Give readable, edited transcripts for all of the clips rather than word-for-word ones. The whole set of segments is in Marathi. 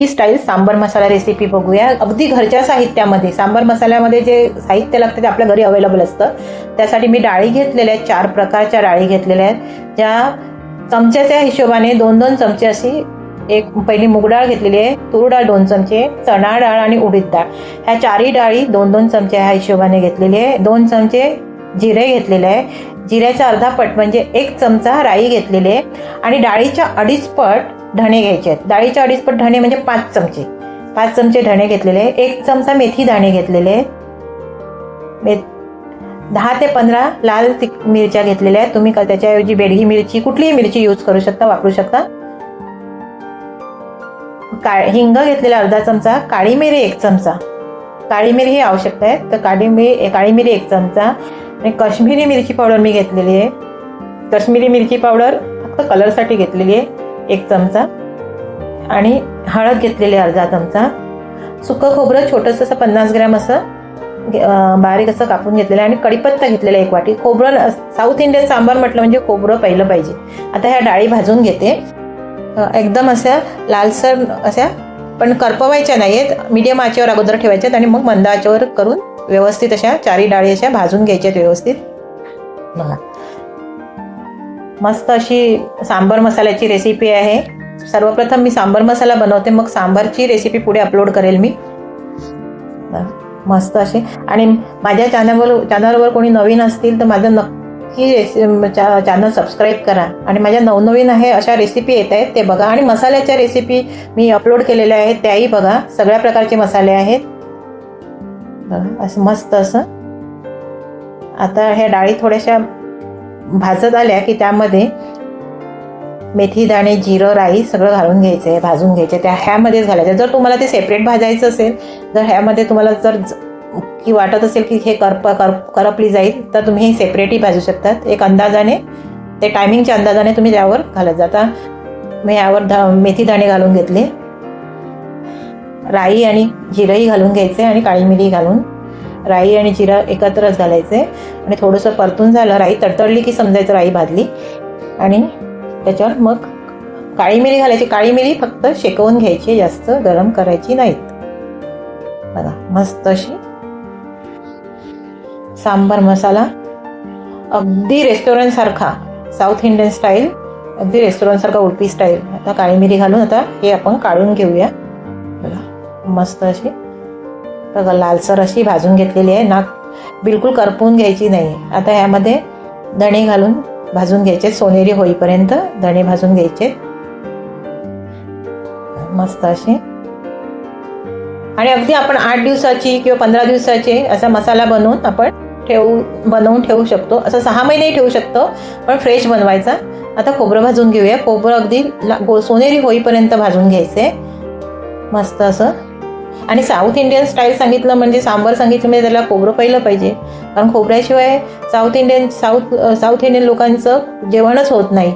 ही स्टाईल सांबर मसाला रेसिपी बघूया. अगदी घरच्या साहित्यामध्ये. सांबर मसाल्यामध्ये जे साहित्य लागतं ते आपल्या घरी अवेलेबल असतं. त्यासाठी मी डाळी घेतलेल्या आहेत, 4 प्रकारच्या डाळी घेतलेल्या आहेत. ज्या चमच्याच्या हिशोबाने 2-2 चमचे अशी पहिली मूग डाळ घेतलेली आहे, तूर डाळ 2 चमचे, चणा डाळ आणि उडीद डाळ, ह्या 4ही डाळी 2-2 चमचे ह्या हिशोबाने घेतलेली आहे. 2 चमचे जिरे घेतलेले आहे. जिऱ्याचा अर्धा पट म्हणजे 1 चमचा राई घेतलेली आहे आणि डाळीच्या 2.5 पट धणे घ्यायचे आहेत. डाळीच्या 2.5 पट धणे म्हणजे 5 चमचे धणे घेतलेले आहे. 1 चमचा मेथी दाणे घेतलेले आहेत. 10 ते 15 लाल मिरच्या घेतलेल्या आहेत. तुम्ही त्याच्याऐवजी बेडगी मिरची, कुठलीही मिरची यूज करू शकता, वापरू शकता. हिंग घेतलेला अर्धा चमचा, काळी मिरी 1 चमचा, काळी मिरी ही आवश्यक आहे तर काळी मिरी 1 चमचा आणि काश्मीरी मिरची पावडर मी घेतलेली आहे. काश्मीरी मिरची पावडर फक्त कलरसाठी घेतलेली आहे 1 चमचा आणि हळद घेतलेली अर्धा चमचा. सुकं खोबरं छोटंसं असं 50 ग्रॅम असं बारीक असं कापून घेतलेलं आहे आणि कढीपत्ता घेतलेला 1 वाटी. खोबरं साऊथ इंडियन सांबार म्हटलं म्हणजे खोबरं पहिलं पाहिजे. आता ह्या डाळी भाजून घेते. एकदम अशा लालसर अशा पण करपवायच्या नाही आहेत, मीडियम आचेवर अगोदर ठेवायच्यात आणि मग मंद आचेवर करून व्यवस्थित अशा 4ही डाळी अशा भाजून घ्यायच्यात व्यवस्थित. बघा मस्त अशी सांबर मसाल्याची रेसिपी आहे. सर्वप्रथम मी सांबर मसाला बनवते, मग सांबारची रेसिपी पुढे अपलोड करेल मी. मस्त अशी. आणि माझ्या चॅनलवर कोणी नवीन असतील तर माझं नक्की चॅनल सबस्क्राईब करा आणि माझ्या नवनवीन आहे अशा रेसिपी येत आहेत ते बघा. आणि मसाल्याच्या रेसिपी मी अपलोड केलेल्या आहेत त्याही बघा. सगळ्या प्रकारचे मसाले आहेत बघा. असं मस्त असं. आता ह्या डाळी थोड्याशा भाजत आल्या की त्यामध्ये मेथी दाणे, जिरं, राई सगळं घालून घ्यायचं आहे, भाजून घ्यायचे. त्या ह्यामध्येच घालायचं. जर तुम्हाला ते सेपरेट भाजायचं असेल, जर ह्यामध्ये तुम्हाला जर की वाटत असेल की हे करपली जाईल तर तुम्ही हे सेपरेटही भाजू शकतात. एक अंदाजाने, ते टायमिंगच्या अंदाजाने तुम्ही त्यावर घालत जाता. मी यावर मेथी दाणे घालून घेतले, राई आणि जिरंही घालून घ्यायचे आणि काळी मिरी घालून राई आणि जिरं एकत्रच घालायचे आणि थोडंसं परतून झालं, राई तडतडली की समजायचं राई भाजली. आणि त्याच्यावर मग काळी मिरी घालायची. काळी मिरी फक्त शेकवून घ्यायची, जास्त गरम करायची नाहीत. बघा मस्त अशी सांबार मसाला अगदी रेस्टॉरंट सारखा, साऊथ इंडियन स्टाईल, अगदी रेस्टॉरंट सारखा उडपी स्टाईल. आता काळी मिरी घालून आता हे आपण काढून घेऊया. बघा मस्त अशी बघा लालसर अशी भाजून घेतलेली आहे ना, बिलकुल करपवून घ्यायची नाही. आता ह्यामध्ये धणे घालून भाजून घ्यायचे, सोनेरी होईपर्यंत धणे भाजून घ्यायचे मस्त असे. आणि अगदी आपण 8 दिवसाची किंवा 15 दिवसाची असा मसाला बनवून आपण बनवून ठेवू शकतो. असं 6 महिनेही ठेवू शकतो, पण फ्रेश बनवायचा. आता खोबरं भाजून घेऊया. खोबरं अगदी सोनेरी होईपर्यंत भाजून घ्यायचे मस्त असं. आणि साऊथ इंडियन स्टाईल सांगितलं म्हणजे सांबार सांगितलं म्हणजे त्याला खोबरं पहिलं पाहिजे, कारण खोबऱ्याशिवाय साऊथ इंडियन लोकांचं जेवणच होत नाही.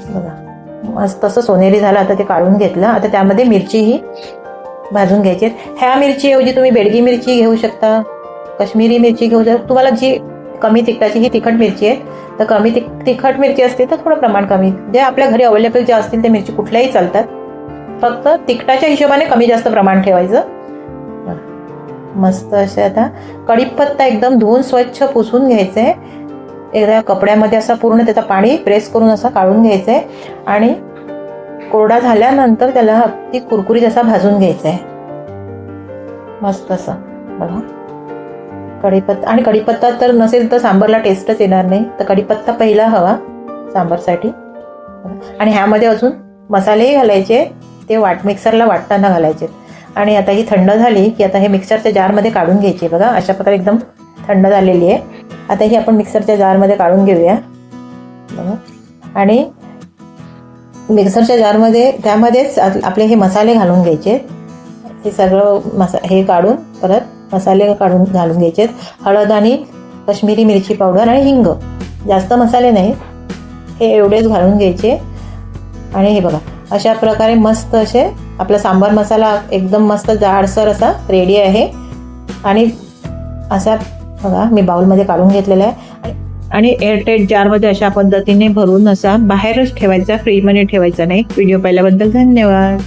बघा मस्त असं सोनेरी झालं. आता ते काढून घेतलं. आता त्यामध्ये मिरचीही भाजून घ्यायची. ह्या मिरचीऐवजी तुम्ही बेडगी मिरची घेऊ शकता, काश्मीरी मिरची घेऊ शकता. तुम्हाला जी कमी तिखटाची, ही तिखट मिरची आहे तर कमी तिखट मिरची असते तर थोडं प्रमाण कमी, जे आपल्या घरी अवेलेबल जे असतील ते मिरची कुठल्याही चालतात, फक्त तिखटाच्या हिशोबाने कमी जास्त प्रमाण ठेवायचं. मस्त असे. आता कढीपत्ता एकदम धुवून स्वच्छ पुसून घ्यायचं आहे. एकदा कपड्यामध्ये असा पूर्ण त्याचं पाणी प्रेस करून असा काढून घ्यायचं आहे आणि कोरडा झाल्यानंतर त्याला अगदी कुरकुरीत असा भाजून घ्यायचा आहे मस्त असं. बघा कढीपत्ता, आणि कढीपत्ता तर नसेल तर सांबारला टेस्टच येणार नाही, तर कढीपत्ता पहिला हवा सांबारसाठी. आणि ह्यामध्ये अजून मसालेही घालायचे, ते मिक्सरला वाटताना घालायचे. आणि आता ही थंड झाली की आता हे मिक्सरच्या जारमध्ये काढून घ्यायची. बघा अशा प्रकारे एकदम थंड झालेली आहे. आता ही आपण मिक्सरच्या जारमध्ये काढून घेऊया. बघा आणि मिक्सरच्या जारमध्ये त्यामध्येच आपले हे मसाले घालून घ्यायचे. हे सगळं हे काढून परत मसाले घालून घ्यायचे. हळद आणि काश्मीरी मिरची पावडर आणि हिंग, जास्त मसाले नाही, हे एवढेच घालून घ्यायचे. आणि हे बघा अशा प्रकारे मस्त असे आपला सांबार मसाला एकदम मस्त जाडसर असा रेडी आहे. आणि असा बघा मी बाउलमध्ये काढून घेतलेला आहे आणि एअरटाईट जारमध्ये अशा पद्धतीने भरून असा बाहेरच ठेवायचा, फ्रीजमध्ये ठेवायचा नाही. व्हिडिओ पाहिल्याबद्दल धन्यवाद.